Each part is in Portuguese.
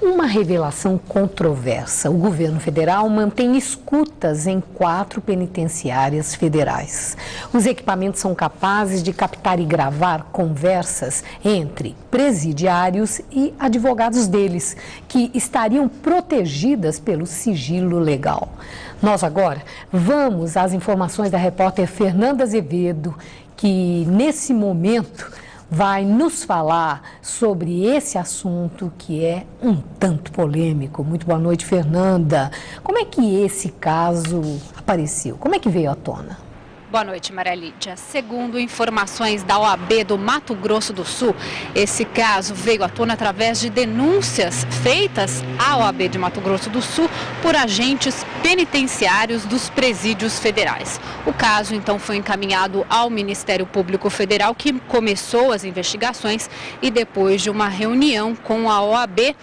Uma revelação controversa. O governo federal mantém escutas em 4 penitenciárias federais. Os equipamentos são capazes de captar e gravar conversas entre presidiários e advogados deles, que estariam protegidas pelo sigilo legal. Nós agora vamos às informações da repórter Fernanda Azevedo, que nesse momento vai nos falar sobre esse assunto que é um tanto polêmico. Muito boa noite, Fernanda. Como é que esse caso apareceu? Como é que veio à tona? Boa noite, Maria Lídia. Segundo informações da OAB do Mato Grosso do Sul, esse caso veio à tona através de denúncias feitas à OAB de Mato Grosso do Sul por agentes penitenciários dos presídios federais. O caso, então, foi encaminhado ao Ministério Público Federal, que começou as investigações e depois de uma reunião com a OAB,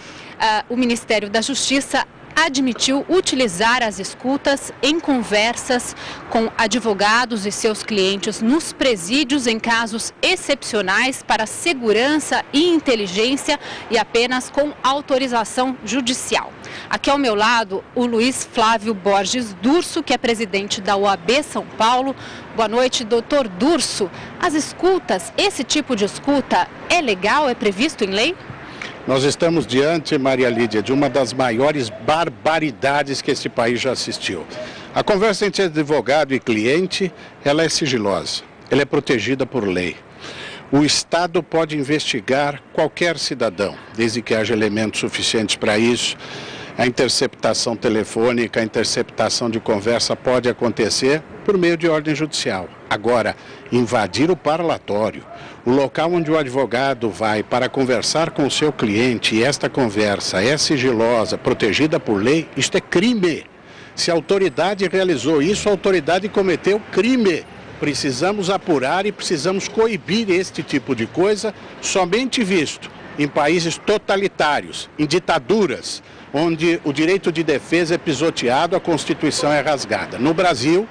o Ministério da Justiça admitiu utilizar as escutas em conversas com advogados e seus clientes nos presídios em casos excepcionais para segurança e inteligência e apenas com autorização judicial. Aqui ao meu lado, o Luiz Flávio Borges Durso, que é presidente da OAB São Paulo. Boa noite, doutor Durso. As escutas, esse tipo de escuta é legal, é previsto em lei? Nós estamos diante, Maria Lídia, de uma das maiores barbaridades que esse país já assistiu. A conversa entre advogado e cliente, ela é sigilosa, ela é protegida por lei. O Estado pode investigar qualquer cidadão, desde que haja elementos suficientes para isso. A interceptação telefônica, a interceptação de conversa pode acontecer por meio de ordem judicial. Agora, invadir o parlatório, o local onde o advogado vai para conversar com o seu cliente e esta conversa é sigilosa, protegida por lei, isto é crime. Se a autoridade realizou isso, a autoridade cometeu crime. Precisamos apurar e precisamos coibir este tipo de coisa, somente visto em países totalitários, em ditaduras, onde o direito de defesa é pisoteado, a Constituição é rasgada. No Brasil,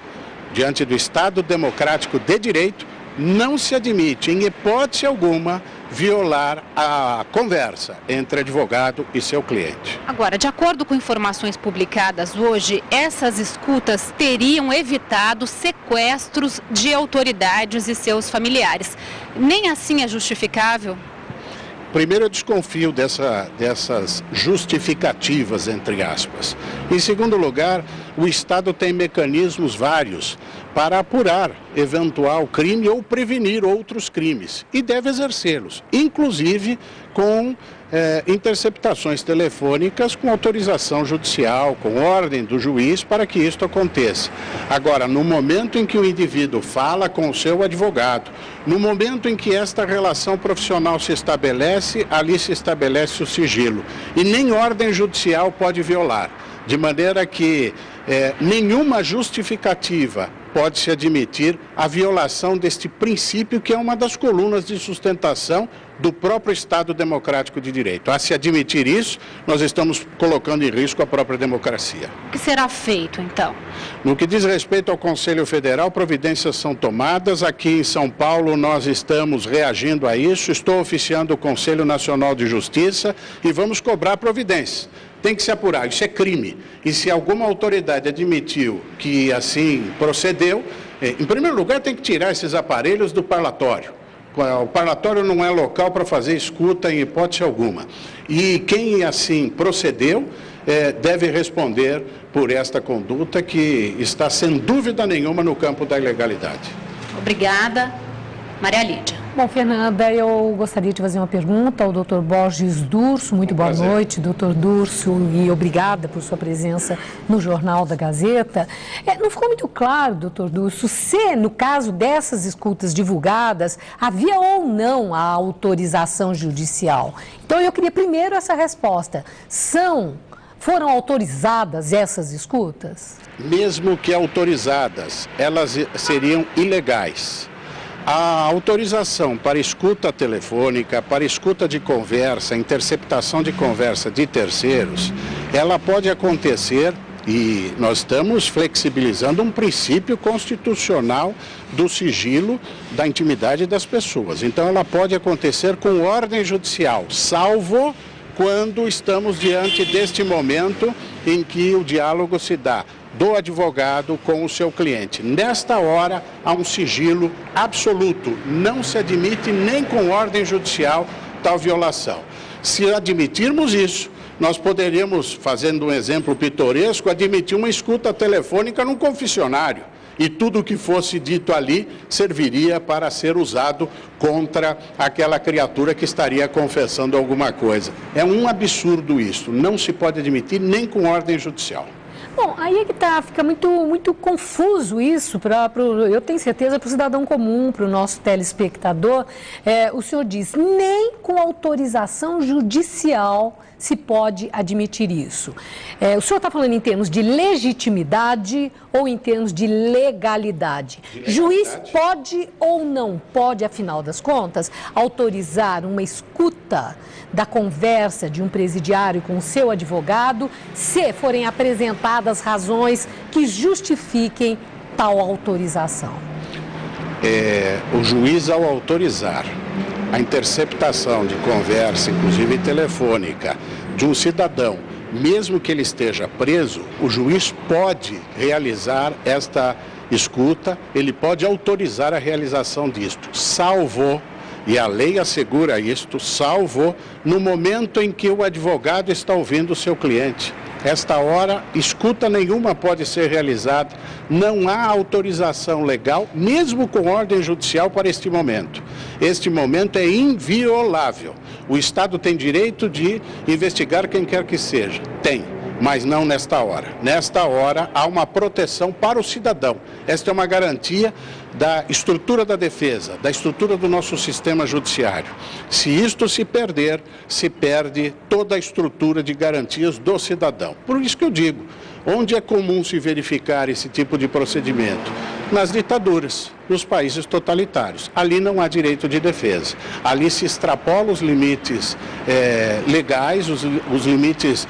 diante do Estado democrático de direito, não se admite, em hipótese alguma, violar a conversa entre advogado e seu cliente. Agora, de acordo com informações publicadas hoje, essas escutas teriam evitado sequestros de autoridades e seus familiares. Nem assim é justificável? Primeiro, eu desconfio dessas justificativas, entre aspas. Em segundo lugar, o Estado tem mecanismos vários para apurar eventual crime ou prevenir outros crimes e deve exercê-los, inclusive com interceptações telefônicas com autorização judicial, com ordem do juiz para que isto aconteça. Agora, no momento em que o indivíduo fala com o seu advogado, no momento em que esta relação profissional se estabelece, ali se estabelece o sigilo e nem ordem judicial pode violar, de maneira que nenhuma justificativa pode-se admitir a violação deste princípio que é uma das colunas de sustentação do próprio Estado democrático de direito. A se admitir isso, nós estamos colocando em risco a própria democracia. O que será feito, então? No que diz respeito ao Conselho Federal, providências são tomadas. Aqui em São Paulo, nós estamos reagindo a isso. Estou oficiando o Conselho Nacional de Justiça e vamos cobrar providências. Tem que se apurar, isso é crime. E se alguma autoridade admitiu que assim procedeu, em primeiro lugar tem que tirar esses aparelhos do parlatório. O parlatório não é local para fazer escuta em hipótese alguma. E quem assim procedeu deve responder por esta conduta que está sem dúvida nenhuma no campo da ilegalidade. Obrigada. Maria Lídia. Bom, Fernanda, eu gostaria de fazer uma pergunta ao Dr. Borges Durso. Muito boa noite, Dr. Durso, e obrigada por sua presença no Jornal da Gazeta. Não ficou muito claro, Dr. Durso, se no caso dessas escutas divulgadas havia ou não a autorização judicial. Então, eu queria primeiro essa resposta. Foram autorizadas essas escutas? Mesmo que autorizadas, elas seriam ilegais. A autorização para escuta telefônica, para escuta de conversa, interceptação de conversa de terceiros, ela pode acontecer e nós estamos flexibilizando um princípio constitucional do sigilo da intimidade das pessoas. Então ela pode acontecer com ordem judicial, salvo quando estamos diante deste momento em que o diálogo se dá do advogado com o seu cliente. Nesta hora, há um sigilo absoluto. Não se admite nem com ordem judicial tal violação. Se admitirmos isso, nós poderíamos, fazendo um exemplo pitoresco, admitir uma escuta telefônica num confessionário. E tudo o que fosse dito ali serviria para ser usado contra aquela criatura que estaria confessando alguma coisa. É um absurdo isso, não se pode admitir nem com ordem judicial. Bom, aí é que tá, fica muito confuso isso, eu tenho certeza, para o cidadão comum, para o nosso telespectador. O senhor diz, nem com autorização judicial se pode admitir isso. O senhor está falando em termos de legitimidade ou em termos de legalidade? Juiz pode ou não pode, afinal das contas, autorizar uma escuta da conversa de um presidiário com o seu advogado, se forem apresentadas razões que justifiquem tal autorização? O juiz, ao autorizar a interceptação de conversa, inclusive telefônica, de um cidadão, mesmo que ele esteja preso, o juiz pode realizar esta escuta, ele pode autorizar a realização disto, salvo, e a lei assegura isto, salvo no momento em que o advogado está ouvindo o seu cliente. Esta hora, escuta nenhuma pode ser realizada, não há autorização legal, mesmo com ordem judicial, para este momento. Este momento é inviolável. O Estado tem direito de investigar quem quer que seja. Tem, mas não nesta hora. Nesta hora, há uma proteção para o cidadão. Esta é uma garantia da estrutura da defesa, da estrutura do nosso sistema judiciário. Se isto se perder, se perde toda a estrutura de garantias do cidadão. Por isso que eu digo, onde é comum se verificar esse tipo de procedimento? Nas ditaduras, nos países totalitários. Ali não há direito de defesa. Ali se extrapolam os limites legais, os limites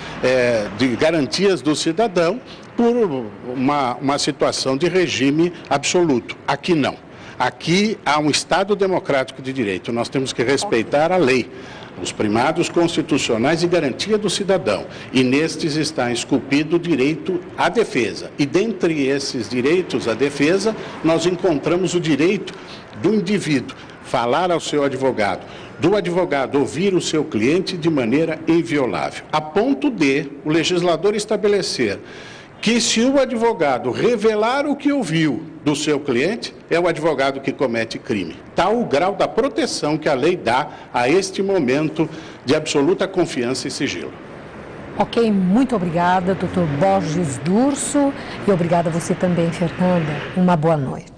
de garantias do cidadão, por uma situação de regime absoluto. Aqui não. Aqui há um Estado democrático de direito. Nós temos que respeitar a lei, os primados constitucionais e garantia do cidadão. E nestes está esculpido o direito à defesa. E dentre esses direitos à defesa, nós encontramos o direito do indivíduo falar ao seu advogado, do advogado ouvir o seu cliente de maneira inviolável, a ponto de o legislador estabelecer que se o advogado revelar o que ouviu do seu cliente, é o advogado que comete crime. Tal o grau da proteção que a lei dá a este momento de absoluta confiança e sigilo. Ok, muito obrigada, doutor Borges Durso, e obrigada a você também, Fernanda. Uma boa noite.